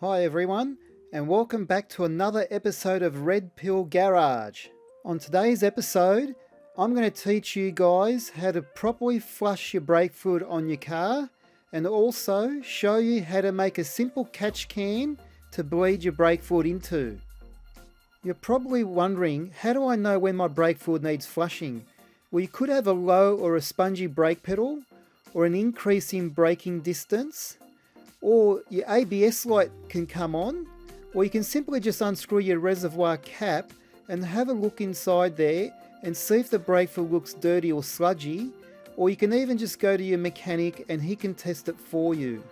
Hi everyone, and welcome back to another episode of Red Pill Garage. On today's episode, I'm going to teach you guys how to properly flush your brake fluid on your car and also show you how to make a simple catch can to bleed your brake fluid into. You're probably wondering, how do I know when my brake fluid needs flushing? Well, you could have a low or a spongy brake pedal, or an increase in braking distance, or your ABS light can come on, or you can simply just unscrew your reservoir cap and have a look inside there and see if the brake fluid looks dirty or sludgy, or you can even just go to your mechanic and he can test it for you.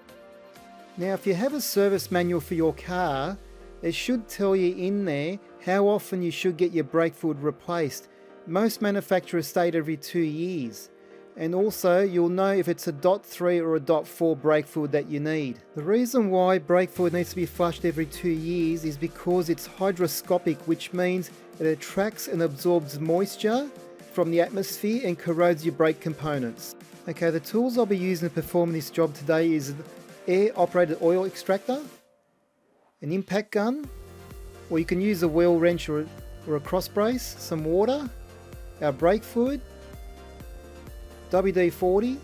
Now, if you have a service manual for your car, it should tell you in there how often you should get your brake fluid replaced. Most manufacturers state every 2 years. And also you'll know if it's a .3 or a .4 brake fluid that you need. The reason why brake fluid needs to be flushed every 2 years is because it's hygroscopic, which means it attracts and absorbs moisture from the atmosphere and corrodes your brake components. Okay, the tools I'll be using to perform this job today is an air operated oil extractor, an impact gun, or you can use a wheel wrench or a cross brace, some water, our brake fluid, WD-40,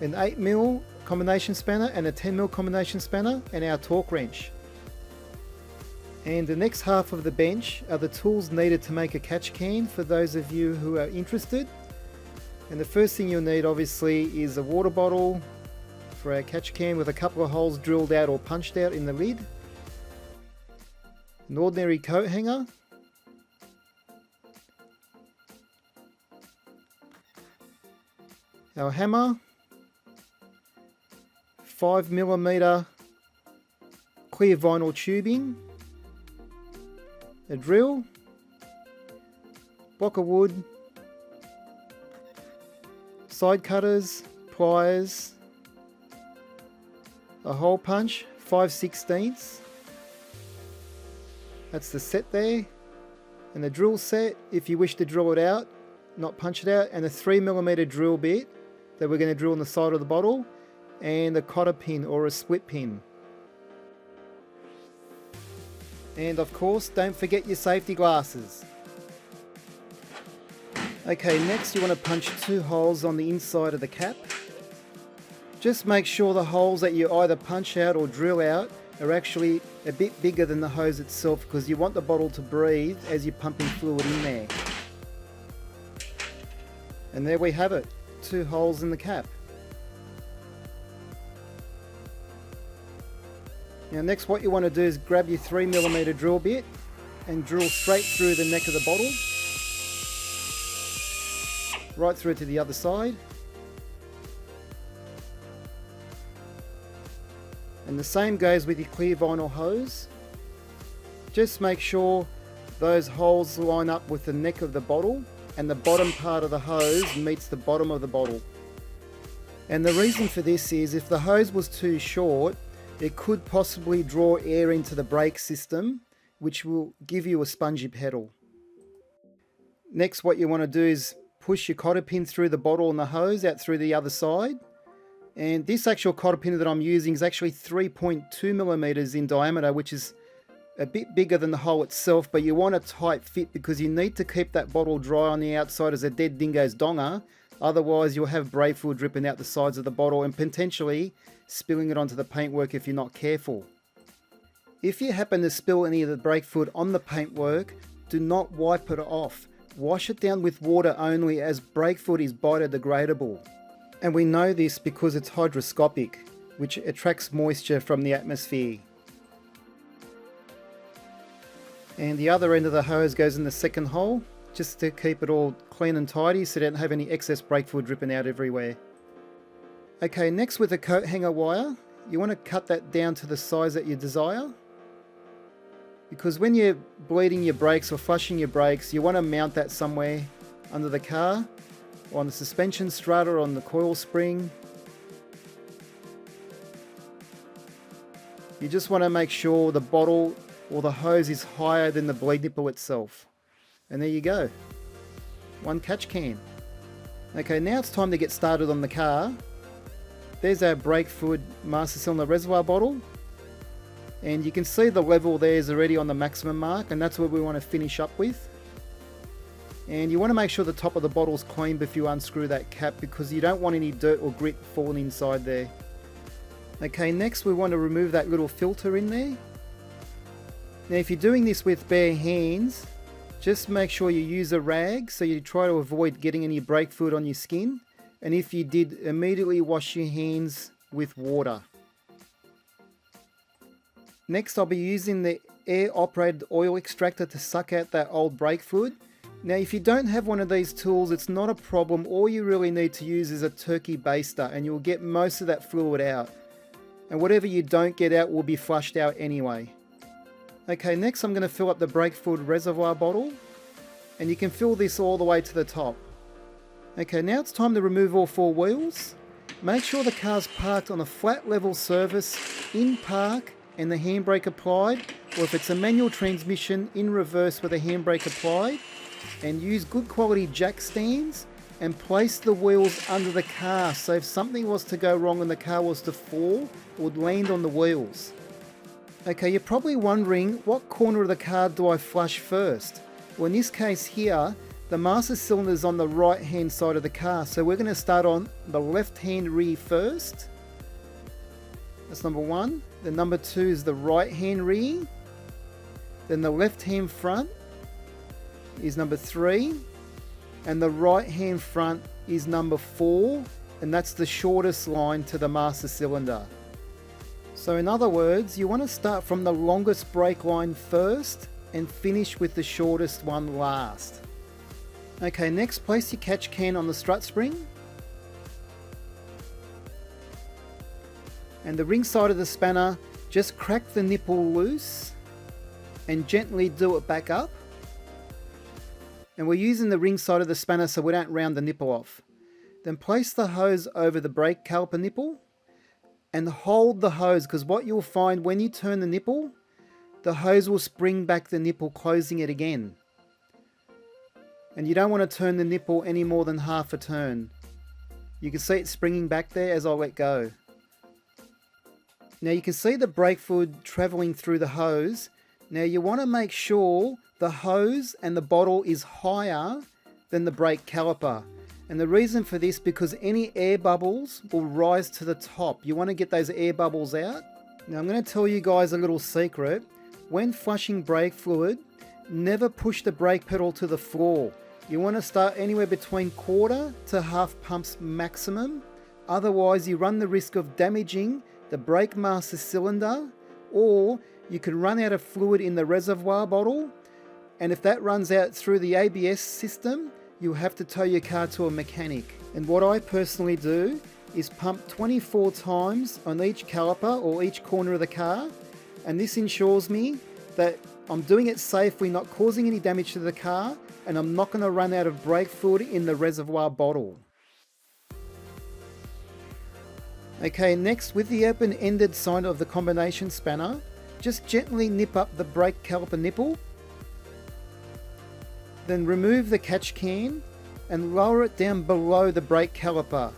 an 8mm combination spanner and a 10mm combination spanner, and our torque wrench. And the next half of the bench are the tools needed to make a catch can for those of you who are interested. And the first thing you'll need obviously is a water bottle for our catch can with a couple of holes drilled out or punched out in the lid, an ordinary coat hanger, our hammer, 5mm clear vinyl tubing, a drill, block of wood, side cutters, pliers, a hole punch, 5/16. That's the set there, and a drill set if you wish to drill it out, not punch it out, and a 3mm drill bit that we're going to drill on the side of the bottle, and a cotter pin or a split pin. And of course, don't forget your safety glasses. Okay, next you want to punch 2 holes on the inside of the cap. Just make sure the holes that you either punch out or drill out are actually a bit bigger than the hose itself, because you want the bottle to breathe as you're pumping fluid in there. And there we have it, 2 holes in the cap. Now next, what you want to do is grab your 3mm drill bit and drill straight through the neck of the bottle, right through to the other side. And the same goes with your clear vinyl hose. Just make sure those holes line up with the neck of the bottle and the bottom part of the hose meets the bottom of the bottle. And the reason for this is if the hose was too short, it could possibly draw air into the brake system, which will give you a spongy pedal. Next, what you want to do is push your cotter pin through the bottle and the hose out through the other side. And this actual cotter pin that I'm using is actually 3.2mm in diameter, which is a bit bigger than the hole itself, but you want a tight fit because you need to keep that bottle dry on the outside as a dead dingo's donger. Otherwise you'll have brake fluid dripping out the sides of the bottle and potentially spilling it onto the paintwork if you're not careful. If you happen to spill any of the brake fluid on the paintwork, do not wipe it off. Wash it down with water only, as brake fluid is biodegradable. And we know this because it's hygroscopic, which attracts moisture from the atmosphere. And the other end of the hose goes in the second hole, just to keep it all clean and tidy so you don't have any excess brake fluid dripping out everywhere. Okay, next with the coat hanger wire, you want to cut that down to the size that you desire. Because when you're bleeding your brakes or flushing your brakes, you want to mount that somewhere under the car, or on the suspension strut, or on the coil spring. You just want to make sure the bottle or the hose is higher than the bleed nipple itself. And there you go, one catch can. Okay, now it's time to get started on the car. There's our brake fluid master cylinder reservoir bottle. And you can see the level there is already on the maximum mark, and that's what we want to finish up with. And you want to make sure the top of the bottle is clean before you unscrew that cap, because you don't want any dirt or grit falling inside there. Okay, next we want to remove that little filter in there. Now if you're doing this with bare hands, just make sure you use a rag so you try to avoid getting any brake fluid on your skin. And if you did, immediately wash your hands with water. Next I'll be using the air operated oil extractor to suck out that old brake fluid. Now if you don't have one of these tools, it's not a problem. All you really need to use is a turkey baster and you'll get most of that fluid out. And whatever you don't get out will be flushed out anyway. Okay, next I'm going to fill up the brake fluid reservoir bottle. And you can fill this all the way to the top. Okay, now it's time to remove all 4 wheels. Make sure the car's parked on a flat level surface in park and the handbrake applied, or if it's a manual transmission, in reverse with a handbrake applied. And use good quality jack stands and place the wheels under the car, so if something was to go wrong and the car was to fall, it would land on the wheels. Okay, you're probably wondering, what corner of the car do I flush first? Well, in this case here, the master cylinder is on the right hand side of the car, so we're going to start on the left hand rear first. That's number 1. Then number 2 is the right hand rear. Then the left hand front is number 3. And the right hand front is number 4. And that's the shortest line to the master cylinder. So in other words, you want to start from the longest brake line first and finish with the shortest one last. Okay, next place your catch can on the strut spring. And the ring side of the spanner, just crack the nipple loose and gently do it back up. And we're using the ring side of the spanner so we don't round the nipple off. Then place the hose over the brake caliper nipple and hold the hose, because what you'll find when you turn the nipple, the hose will spring back the nipple, closing it again. And you don't want to turn the nipple any more than half a turn. You can see it springing back there as I let go. Now you can see the brake fluid travelling through the hose. Now you want to make sure the hose and the bottle is higher than the brake caliper. And the reason for this, because any air bubbles will rise to the top. You want to get those air bubbles out. Now I'm going to tell you guys a little secret. When flushing brake fluid, never push the brake pedal to the floor. You want to start anywhere between quarter to half pumps maximum. Otherwise you run the risk of damaging the brake master cylinder, or you can run out of fluid in the reservoir bottle. And if that runs out through the ABS system, you'll have to tow your car to a mechanic. And what I personally do is pump 24 times on each caliper or each corner of the car. And this ensures me that I'm doing it safely, not causing any damage to the car, and I'm not going to run out of brake fluid in the reservoir bottle. Okay, next, with the open-ended side of the combination spanner, just gently nip up the brake caliper nipple. Then remove the catch can and lower it down below the brake caliper.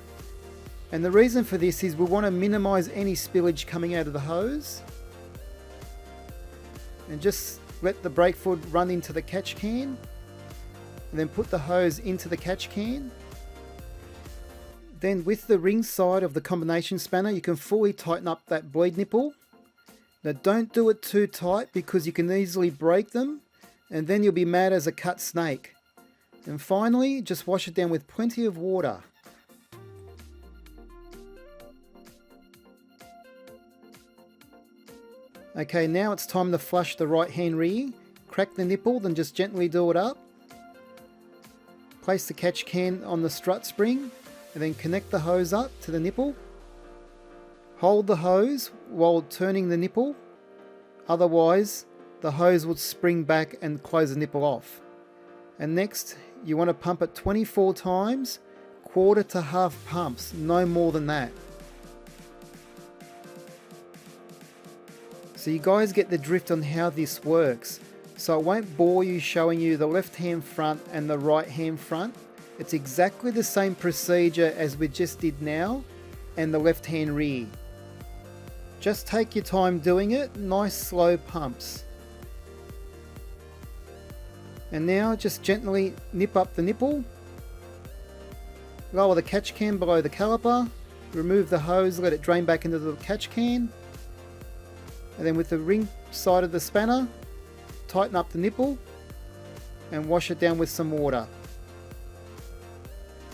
And the reason for this is we want to minimize any spillage coming out of the hose. And just let the brake fluid run into the catch can. And then put the hose into the catch can. Then with the ring side of the combination spanner, you can fully tighten up that bleed nipple. Now don't do it too tight, because you can easily break them, and then you'll be mad as a cut snake. And finally, just wash it down with plenty of water. Okay, now it's time to flush the right hand rear. Crack the nipple, then just gently do it up. Place the catch can on the strut spring and then connect the hose up to the nipple. Hold the hose while turning the nipple, otherwise the hose would spring back and close the nipple off. And next, you want to pump it 24 times, quarter to half pumps, no more than that. So you guys get the drift on how this works. So it won't bore you showing you the left hand front and the right hand front. It's exactly the same procedure as we just did now, and the left hand rear. Just take your time doing it, nice slow pumps. And now just gently nip up the nipple. Lower the catch can below the caliper. Remove the hose, let it drain back into the catch can. And then with the ring side of the spanner, tighten up the nipple and wash it down with some water.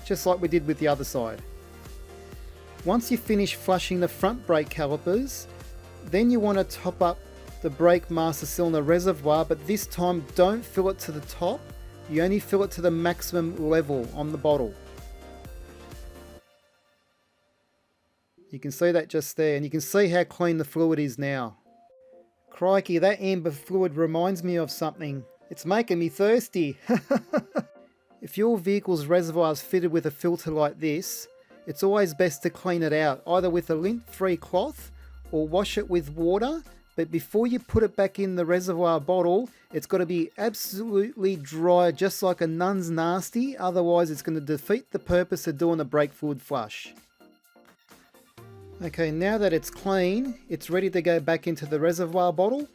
Just like we did with the other side. Once you finish flushing the front brake calipers, then you want to top up the brake master cylinder reservoir, but this time don't fill it to the top, you only fill it to the maximum level on the bottle. You can see that just there, and you can see how clean the fluid is now. Crikey, that amber fluid reminds me of something. It's making me thirsty. If your vehicle's reservoir is fitted with a filter like this, it's always best to clean it out, either with a lint-free cloth or wash it with water. But before you put it back in the reservoir bottle, it's got to be absolutely dry, just like a nun's nasty. Otherwise, it's going to defeat the purpose of doing a brake fluid flush. Okay, now that it's clean, it's ready to go back into the reservoir bottle.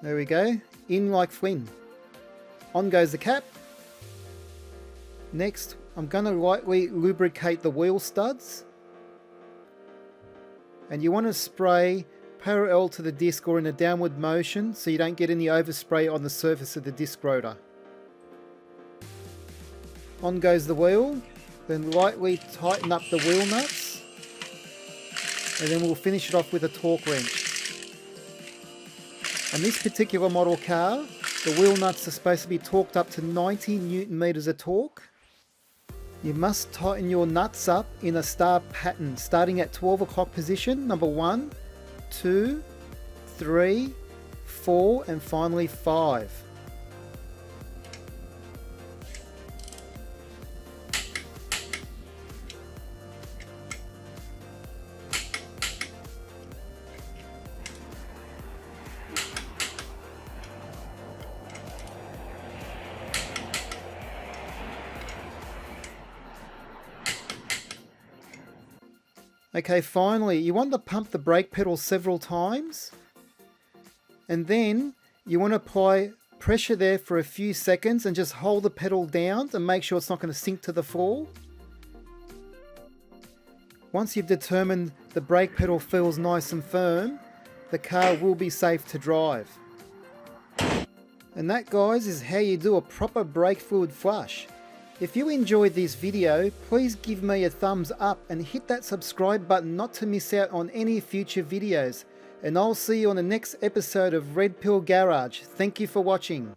There we go, in like Flynn. On goes the cap. Next, I'm going to lightly lubricate the wheel studs. And you want to spray parallel to the disc or in a downward motion so you don't get any overspray on the surface of the disc rotor. On goes the wheel, then lightly tighten up the wheel nuts. And then we'll finish it off with a torque wrench. On this particular model car, the wheel nuts are supposed to be torqued up to 90 Newton meters of torque. You must tighten your nuts up in a star pattern, starting at 12 o'clock position, number 1, 2, 3, 4, and finally 5. Okay, finally, you want to pump the brake pedal several times, and then you want to apply pressure there for a few seconds and just hold the pedal down and make sure it's not going to sink to the floor. Once you've determined the brake pedal feels nice and firm, the car will be safe to drive. And that, guys, is how you do a proper brake fluid flush. If you enjoyed this video, please give me a thumbs up and hit that subscribe button not to miss out on any future videos. And I'll see you on the next episode of Red Pill Garage. Thank you for watching.